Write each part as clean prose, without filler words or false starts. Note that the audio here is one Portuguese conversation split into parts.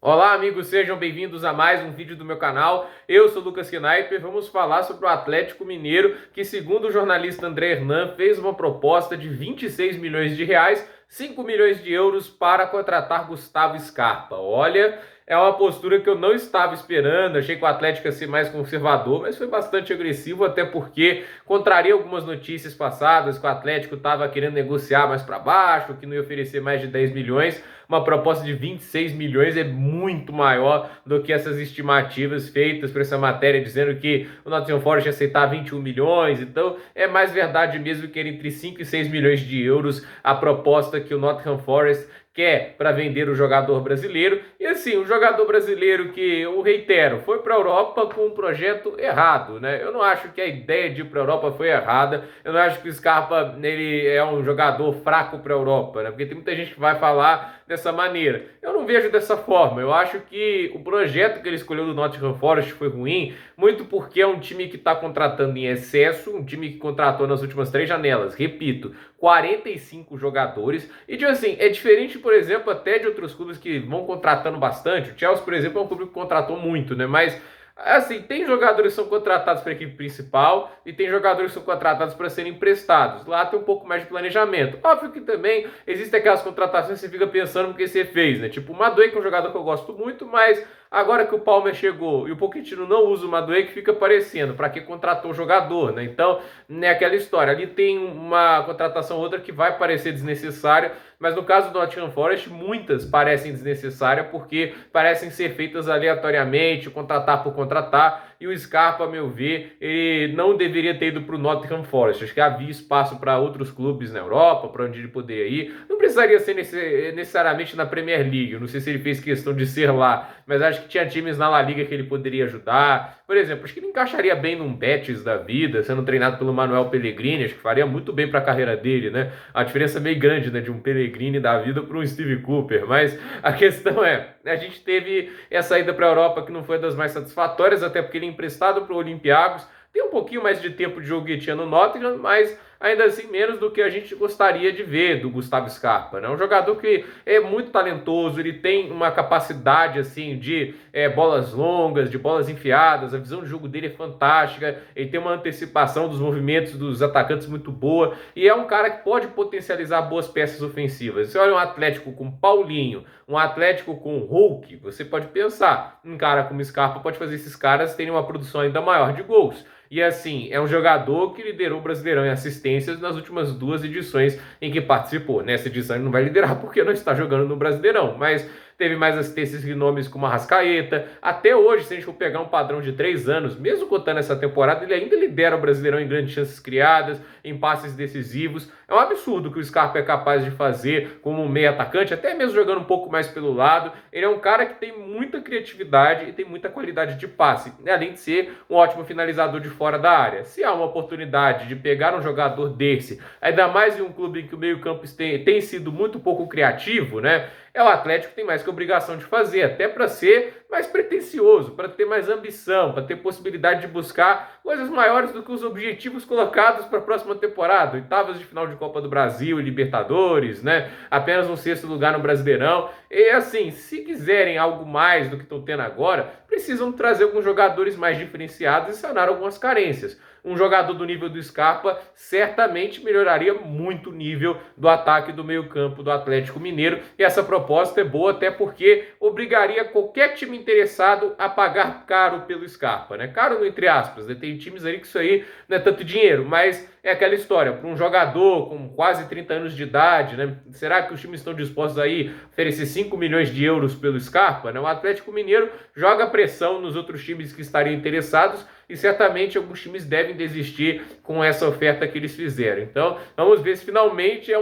Olá, amigos, sejam bem-vindos a mais um vídeo do meu canal. Eu sou Lucas Kniper. Vamos falar sobre o Atlético Mineiro, que, segundo o jornalista André Hernan, fez uma proposta de 26 milhões de reais, 5 milhões de euros para contratar Gustavo Scarpa. Olha, é uma postura que eu não estava esperando. Achei que o Atlético ia ser mais conservador, mas foi bastante agressivo, até porque contraria algumas notícias passadas que o Atlético estava querendo negociar mais para baixo, que não ia oferecer mais de 10 milhões. Uma proposta de 26 milhões é muito maior do que essas estimativas feitas por essa matéria, dizendo que o Nottingham Forest ia aceitar 21 milhões. Então é mais verdade mesmo que era entre 5 e 6 milhões de euros a proposta que o Nottingham Forest quer para vender o jogador brasileiro. E assim, o jogador brasileiro que, eu reitero, foi para a Europa com um projeto errado, né? Eu não acho que a ideia de ir para a Europa foi errada. Eu não acho que o Scarpa ele é um jogador fraco para a Europa, né? Porque tem muita gente que vai falar dessa maneira. Eu não vejo dessa forma. Eu acho que o projeto que ele escolheu do Nottingham Forest foi ruim, muito porque é um time que está contratando em excesso, um time que contratou nas últimas 3 janelas, repito, 45 jogadores. E de assim, é diferente, por exemplo, até de outros clubes que vão contratando bastante. O Chelsea, por exemplo, é um clube que contratou muito, né? Mas assim, tem jogadores que são contratados para a equipe principal e tem jogadores que são contratados para serem emprestados. Lá tem um pouco mais de planejamento. Óbvio que também existem aquelas contratações que você fica pensando no que você fez, né? Tipo o Madueke, que é um jogador que eu gosto muito, mas agora que o Palmer chegou e o Pochettino não usa o Madueke, fica parecendo para que contratou o jogador, né? Então, é aquela história. Ali tem uma contratação ou outra que vai parecer desnecessária, mas no caso do Nottingham Forest, muitas parecem desnecessárias porque parecem ser feitas aleatoriamente, contratar por contratar, e o Scarpa, a meu ver, ele não deveria ter ido para o Nottingham Forest. Acho que havia espaço para outros clubes na Europa, para onde ele poderia ir. Não precisaria ser necessariamente na Premier League, eu não sei se ele fez questão de ser lá, mas acho que tinha times na La Liga que ele poderia ajudar. Por exemplo, acho que ele encaixaria bem num Betis da vida, sendo treinado pelo Manuel Pellegrini, acho que faria muito bem para a carreira dele, né? A diferença é meio grande, né, de um Pellegrini da vida para um Steve Cooper, mas a questão é, a gente teve essa ida para a Europa que não foi das mais satisfatórias, até porque ele é emprestado para o Olympiacos, tem um pouquinho mais de tempo de jogo que tinha no Nottingham, mas ainda assim menos do que a gente gostaria de ver do Gustavo Scarpa, né? Um jogador que é muito talentoso, ele tem uma capacidade assim de bolas longas, de bolas enfiadas, a visão de jogo dele é fantástica, ele tem uma antecipação dos movimentos dos atacantes muito boa e é um cara que pode potencializar boas peças ofensivas. Você olha um Atlético com Paulinho, um Atlético com Hulk, você pode pensar, um cara como Scarpa pode fazer esses caras terem uma produção ainda maior de gols. E assim, é um jogador que liderou o Brasileirão em assistências nas últimas 2 edições em que participou. Nessa edição ele não vai liderar porque não está jogando no Brasileirão, mas teve mais assistências de nomes como Arrascaeta. Até hoje, se a gente for pegar um padrão de 3 anos, mesmo contando essa temporada, ele ainda lidera o Brasileirão em grandes chances criadas, em passes decisivos. É um absurdo que o Scarpa é capaz de fazer como um meio atacante, até mesmo jogando um pouco mais pelo lado. Ele é um cara que tem muita criatividade e tem muita qualidade de passe, além de ser um ótimo finalizador de fora da área. Se há uma oportunidade de pegar um jogador desse, ainda mais em um clube em que o meio-campo tem sido muito pouco criativo, né? É o Atlético que tem mais que obrigação de fazer, até para ser mais pretensioso, para ter mais ambição, para ter possibilidade de buscar coisas maiores do que os objetivos colocados para a próxima temporada. Oitavas de final de Copa do Brasil e Libertadores, né? Apenas um sexto lugar no Brasileirão. E assim, se quiserem algo mais do que estão tendo agora, precisam trazer alguns jogadores mais diferenciados e sanar algumas carências. Um jogador do nível do Scarpa certamente melhoraria muito o nível do ataque do meio-campo do Atlético Mineiro. E essa proposta é boa até porque obrigaria qualquer time interessado a pagar caro pelo Scarpa, né? Caro entre aspas, né? Tem times aí que isso aí não é tanto dinheiro, mas é aquela história, para um jogador com quase 30 anos de idade, né? Será que os times estão dispostos a oferecer 5 milhões de euros pelo Scarpa? Né? O Atlético Mineiro joga pressão nos outros times que estariam interessados e certamente alguns times devem desistir com essa oferta que eles fizeram. Então, vamos ver se finalmente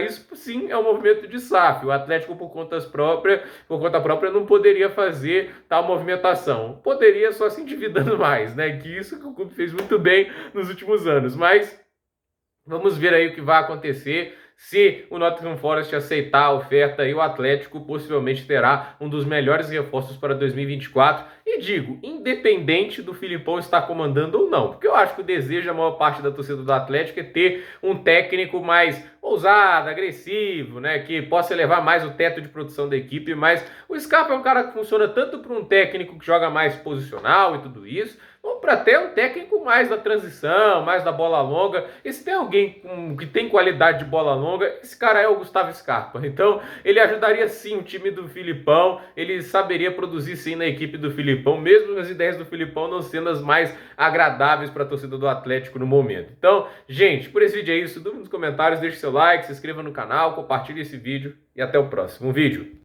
isso sim é um movimento de SAF. O Atlético, por conta própria, não poderia fazer tal movimentação. Poderia só se endividando mais, né? Que isso que o clube fez muito bem nos últimos anos. Mas vamos ver aí o que vai acontecer. Se o Nottingham Forest aceitar a oferta, aí o Atlético possivelmente terá um dos melhores reforços para 2024. E digo, independente do Filipão estar comandando ou não, porque eu acho que o desejo da maior parte da torcida do Atlético é ter um técnico mais ousado, agressivo, né, que possa elevar mais o teto de produção da equipe, mas o Scarpa é um cara que funciona tanto para um técnico que joga mais posicional e tudo isso, ou para até um técnico mais da transição, mais da bola longa. E se tem alguém que tem qualidade de bola longa, esse cara é o Gustavo Scarpa. Então, ele ajudaria sim o time do Filipão, ele saberia produzir sim na equipe do Filipão, mesmo as ideias do Filipão não sendo as mais agradáveis para a torcida do Atlético no momento. Então, gente, por esse vídeo é isso. Dúvida nos comentários, deixe seu like, se inscreva no canal, compartilhe esse vídeo e até o próximo vídeo.